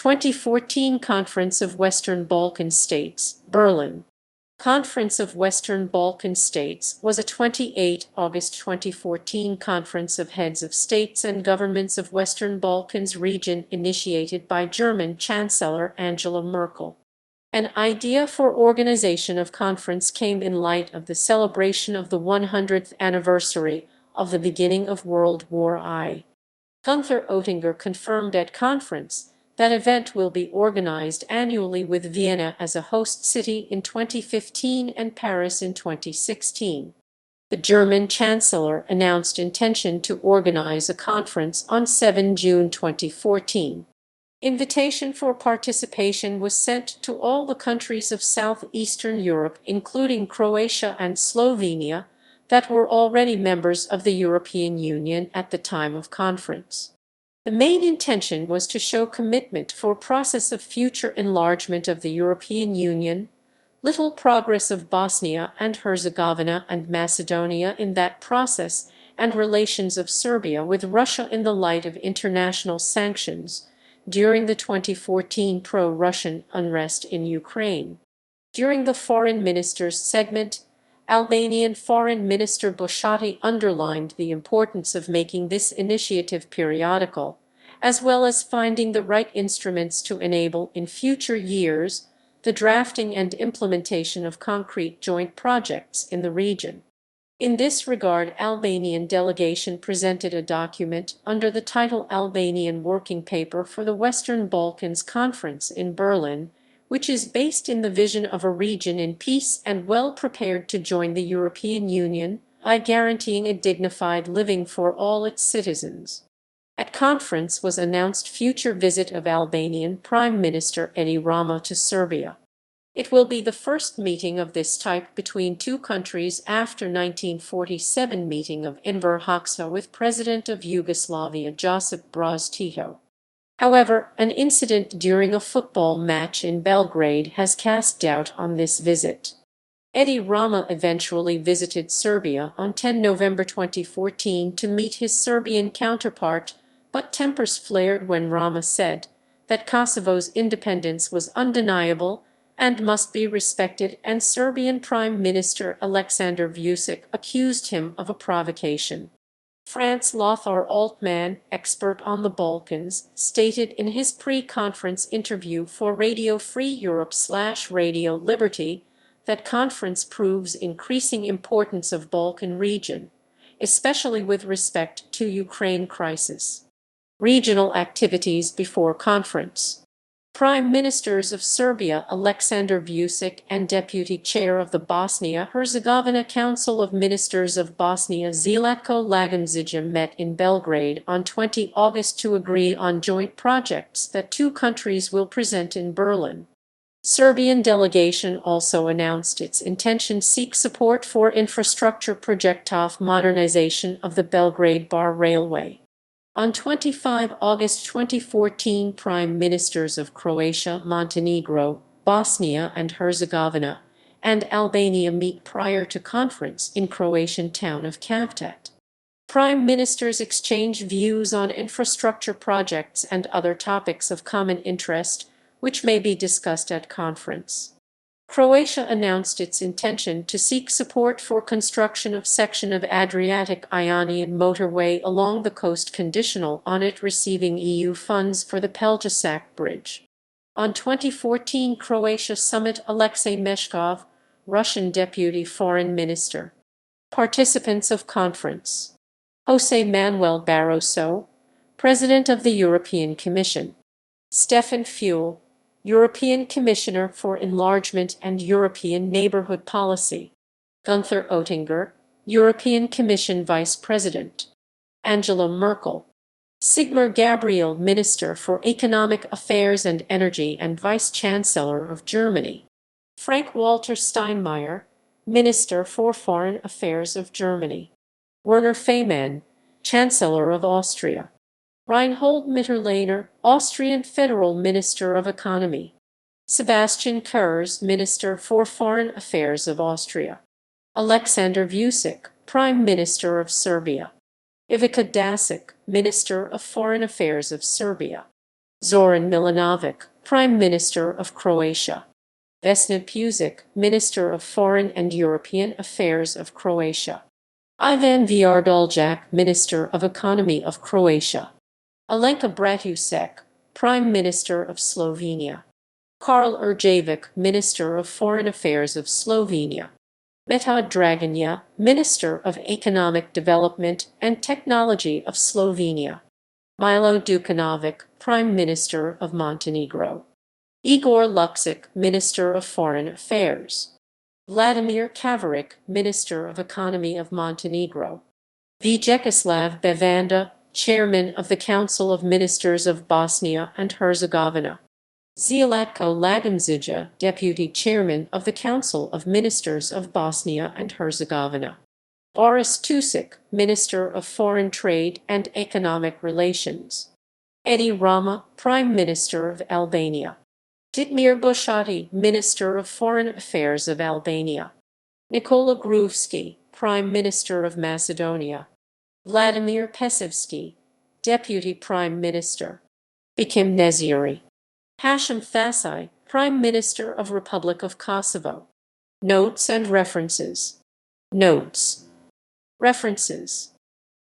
2014 Conference of Western Balkan States, Berlin. Conference of Western Balkan States was a 28 August 2014 conference of heads of states and governments of Western Balkans region initiated by German Chancellor Angela Merkel. An idea for organization of conference came in light of the celebration of the 100th anniversary of the beginning of World War I. Günther Oettinger confirmed at conference that event will be organized annually with Vienna as a host city in 2015 and Paris in 2016. The German Chancellor announced intention to organize a conference on 7 June 2014. Invitation for participation was sent to all the countries of southeastern Europe, including Croatia and Slovenia, that were already members of the European Union at the time of conference. The main intention was to show commitment for process of future enlargement of the European Union, little progress of Bosnia and Herzegovina and Macedonia in that process, and relations of Serbia with Russia in the light of international sanctions during the 2014 pro-Russian unrest in Ukraine. During the Foreign Ministers segment, Albanian Foreign Minister Bushati underlined the importance of making this initiative periodical, as well as finding the right instruments to enable in future years the drafting and implementation of concrete joint projects in the region. In this regard, Albanian delegation presented a document under the title Albanian Working Paper for the Western Balkans Conference in Berlin, which is based in the vision of a region in peace and well prepared to join the European Union by guaranteeing a dignified living for all its citizens. At conference was announced future visit of Albanian Prime Minister Edi Rama to Serbia. It will be the first meeting of this type between two countries after 1947 meeting of Enver Hoxha with President of Yugoslavia Josip Broz Tito. However, an incident during a football match in Belgrade has cast doubt on this visit. Edi Rama eventually visited Serbia on 10 November 2014 to meet his Serbian counterpart, but tempers flared when Rama said that Kosovo's independence was undeniable and must be respected, and Serbian Prime Minister Aleksandar Vučić accused him of a provocation. Franz Lothar Altmann, expert on the Balkans, stated in his pre-conference interview for Radio Free Europe/Radio Liberty that conference proves increasing importance of Balkan region, especially with respect to Ukraine crisis. Regional activities before conference. Prime Ministers of Serbia Aleksandar Vučić and Deputy Chair of the Bosnia-Herzegovina Council of Ministers of Bosnia Zelatko Laganzića met in Belgrade on 20 August to agree on joint projects that two countries will present in Berlin. Serbian delegation also announced its intention to seek support for infrastructure project of modernization of the Belgrade-Bar Railway. On 25 August 2014, Prime Ministers of Croatia, Montenegro, Bosnia and Herzegovina, and Albania meet prior to conference in Croatian town of Cavtat. Prime Ministers exchange views on infrastructure projects and other topics of common interest, which may be discussed at conference. Croatia announced its intention to seek support for construction of section of Adriatic-Ionian motorway along the coast conditional on it receiving EU funds for the Peljasak Bridge. On 2014 Croatia summit Alexei Meshkov, Russian Deputy Foreign Minister. Participants of conference. José Manuel Barroso, President of the European Commission. Stefan Füle, European Commissioner for Enlargement and European Neighbourhood Policy. Günther Oettinger, European Commission Vice President. Angela Merkel. Sigmar Gabriel, Minister for Economic Affairs and Energy and Vice-Chancellor of Germany. Frank-Walter Steinmeier, Minister for Foreign Affairs of Germany. Werner Faymann, Chancellor of Austria. Reinhold Mitterlehner, Austrian Federal Minister of Economy. Sebastian Kurz, Minister for Foreign Affairs of Austria. Aleksandar Vučić, Prime Minister of Serbia. Ivica Dačić, Minister of Foreign Affairs of Serbia. Zoran Milanovic, Prime Minister of Croatia. Vesna Pusic, Minister of Foreign and European Affairs of Croatia. Ivan Vjardaljak, Minister of Economy of Croatia. Alenka Bratusek, Prime Minister of Slovenia. Karl Erjavec, Minister of Foreign Affairs of Slovenia. Metod Draganja, Minister of Economic Development and Technology of Slovenia. Milo Đukanović, Prime Minister of Montenegro. Igor Luksic, Minister of Foreign Affairs. Vladimir Kavaric, Minister of Economy of Montenegro. Vjekoslav Bevanda, Chairman of the Council of Ministers of Bosnia and Herzegovina. Zlatko Lagumdzija, Deputy Chairman of the Council of Ministers of Bosnia and Herzegovina. Boris Tusic, Minister of Foreign Trade and Economic Relations. Edi Rama, Prime Minister of Albania. Titmir Bushati, Minister of Foreign Affairs of Albania. Nikola Gruevski, Prime Minister of Macedonia. Vladimir Pesevski, Deputy Prime Minister. Bekim Neziri. Hashim Thasai, Prime Minister of Republic of Kosovo. Notes and references. Notes. References.